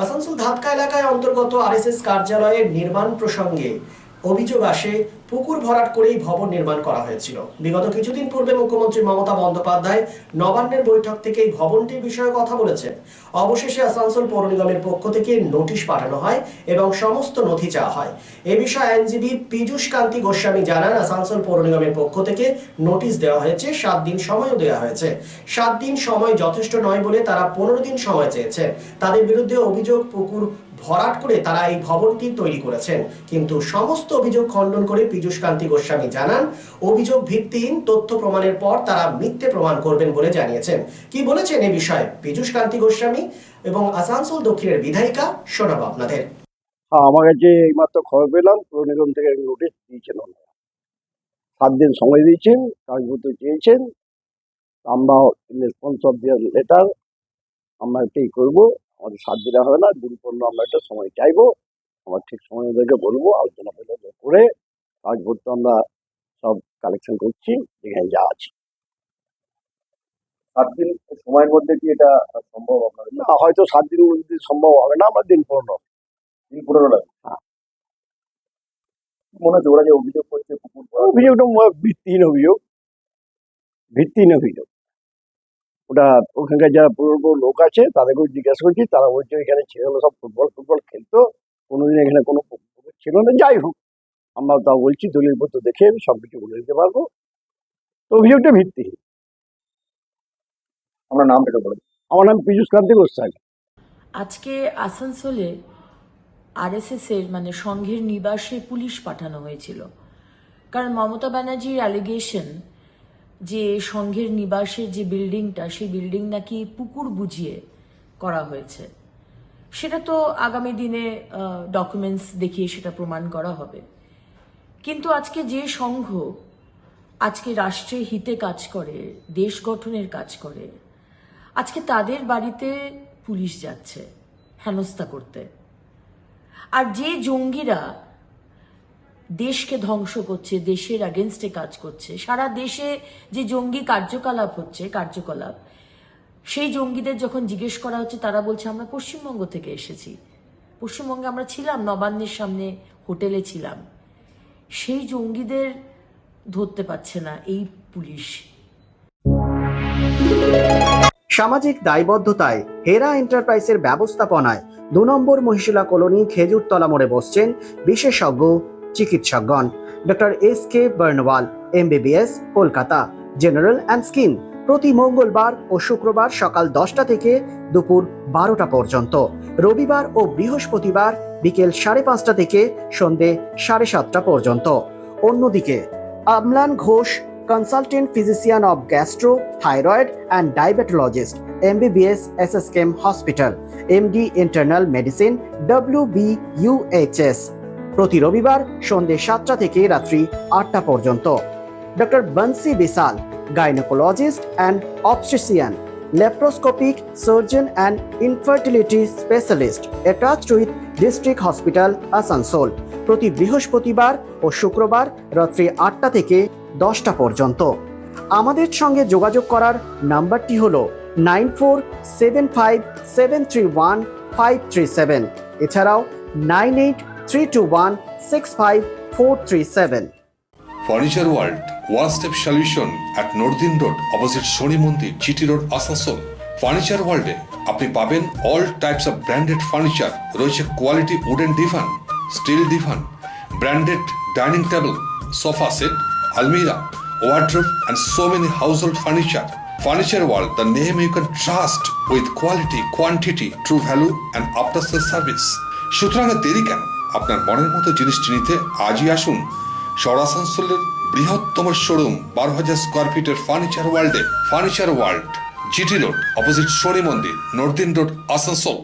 আসানসোল ধাপকা এলাকায় অন্তর্গত আরএসএস কার্যালয়ের নির্মাণ প্রসঙ্গে অভিযোগ আসে পুকুর ভরাট করেই ভবন নির্মাণ করা হয়েছিল। বিগত কিছুদিন পূর্বে মুখ্যমন্ত্রী মমতা বন্দ্যোপাধ্যায় নবান্নের বৈঠক থেকে এই ভবনটির বিষয়ে কথা বলেছেন। অবশেষে আসানসোল পৌর নিগমের পক্ষ থেকে নোটিশ পাঠানো হয় এবং সমস্ত নথি চাওয়া হয়। এ বিষয়ে আইনজীবী পীযূষ কান্তি গোস্বামী জানান, আসানসোল পৌর নিগমের পক্ষ থেকে নোটিশ দেওয়া হয়েছে, 7 দিন সময়ও দেওয়া হয়েছে। 7 দিন সময় যথেষ্ট নয় বলে তারা 15 দিন সময় চেয়েছেন। তাদের বিরুদ্ধে অভিযোগ পুকুর ভরাট করে তারা এই ভবনটি তৈরি করেছেন, কিন্তু সমস্ত অভিযোগ খণ্ডন করে পীযূষ কান্তি গোস্বামী জানান, অভিযোগ ভিত্তিহীন, তথ্য প্রমাণের পর তারা মিথ্যে প্রমাণ করবেন বলে জানিয়েছেন। কি বলেছেন এই বিষয়ে পীযূষ কান্তি গোস্বামী এবং আসানসোল দক্ষিণের বিধায়িকা শোনাবো আপনাদের। আমার কাছে এইমাত্র খবর পেলাম পৌর নিগম থেকে নোটিশ দিয়েছেন, 7 দিন সময় দিয়েছেন, কাগজপত্র চেয়েছেন। আমরা রেসপন্স অফ দেয়ার লেটার আমরা এটাই করবো। আমাদের 7 দিনে হবে না, দিন 15 আমরা একটা সময় চাইবো। আমার ঠিক সময় ওদেরকে বলবো, আলোচনা করে কাগজপত্র আমরা সব কালেকশন করছি, যেখানে যা আছে। 7 দিন সময়ের মধ্যে কি এটা সম্ভব হবে না, হয়তো 7 দিনের মধ্যে সম্ভব হবে না, আমরা দিন 15 লাগে। হ্যাঁ, মনে হচ্ছে ওরা যে অভিযোগ করছে পুকুর ভরাট, অভিযোগটা ভিত্তিহীন অভিযোগ, ভিত্তিহীন অভিযোগ। ওটা ওখানকার যারা পুরনো লোক আছে তাদেরকেও জিজ্ঞাসা করছি, তারা বলছে এখানে ছেলেগুলো সব ফুটবল খেলতো, কোনোদিন এখানে কোনো পুকুর ছিল না। যাই হোক, আমরা তাও বলছি দলিলপত্র দেখে আমি সবকিছু বলে দিতে পারবো। তো অভিযোগটা ভিত্তিহীন। আমরা নামটা বলে আমার নাম পীযূষ কান্তি গোস্বামী। আজকে আসানসোলে আরএসএস এর সংঘের নিবাসে পুলিশ পাঠানো হয়েছিল, কারণ মমতা ব্যানার্জির অ্যালিগেশন যে সংঘের নিবাসের যে বিল্ডিংটা, সেই বিল্ডিং নাকি পুকুর বুঝিয়ে করা হয়েছে। সেটা তো আগামী দিনে ডকুমেন্টস দেখিয়ে সেটা প্রমাণ করা হবে। কিন্তু আজকে যে সংঘ আজকে রাষ্ট্রের হিতে কাজ করে, দেশ গঠনের কাজ করে, আজকে তাদের বাড়িতে পুলিশ যাচ্ছে হেনস্থা করতে। আর যে জঙ্গিরা দেশকে ধ্বংস করছে, দেশের এগেনস্টে কাজ করছে, সারা দেশে যে জঙ্গি কার্যকলাপ হচ্ছে, সেই জঙ্গিদের যখন জিজ্ঞেস করা হচ্ছে, তারা বলছে আমরা পশ্চিমবঙ্গ থেকে এসেছি, পশ্চিমবঙ্গে আমরা ছিলাম, নবান্নের সামনে হোটেলে ছিলাম। সেই জঙ্গিদের ধরতে পারছে না এই পুলিশ। সামাজিক দায়বদ্ধতায় হেরা এন্টারপ্রাইজের ব্যবস্থাপনায় 2 নম্বর মহিশিলা কলোনি খেজুরতলা মোড়ে বসছেন বিশেষজ্ঞ চিকিৎসকগণ। Doctor S K. Barnwal, MBBS, Kolkata, general and skin. প্রতি মঙ্গলবার ও শুক্রবার সকাল 10টা থেকে দুপুর 12টা পর্যন্ত, রবিবার ও বৃহস্পতিবার বিকেল 5:30টা থেকে সন্ধে 7:30টা পর্যন্ত। অন্যদিকে অম্লান Ghosh, consultant physician of gastro, thyroid and diabetologist, MBBS, SSKM Hospital, MD Internal Medicine, WBUHS, প্রতি রবিবার সন্ধে 7টা থেকে রাত্রি 8টা পর্যন্ত। Doctor Bansi Bisal, gynaecologist and obstetrician, laparoscopic surgeon and infertility specialist, attached with district hospital Asansol, প্রতি বৃহস্পতিবার ও শুক্রবার রাত্রি 8টা থেকে 10টা পর্যন্ত। আমাদের সঙ্গে যোগাযোগ করার নাম্বারটি হলো 9475731537, এছাড়াও 9832165437। Furniture world one step solution at northern road, opposite Shani Mandir, GT road, Asansol. Furniture ওয়ার্ল্ডে আপনি পাবেন all types of branded furniture. রয়েছে quality wooden divan, steel divan, branded dining table, sofa set, almirah, wardrobe and so many household furniture. Furniture World, the name you can trust with quality, quantity, true value and after sales service. সুতরাং দেরি কেন? আপনার মনের মতো জিনিসটি নিতে আজই আসুন শহর আসানসোলের বৃহত্তম শোরুম 12,000 স্কোয়ার ফিটের ফার্নিচার ওয়ার্ল্ডে। Furniture world, GT road, opposite Shani Mandir, northern road, Asansol.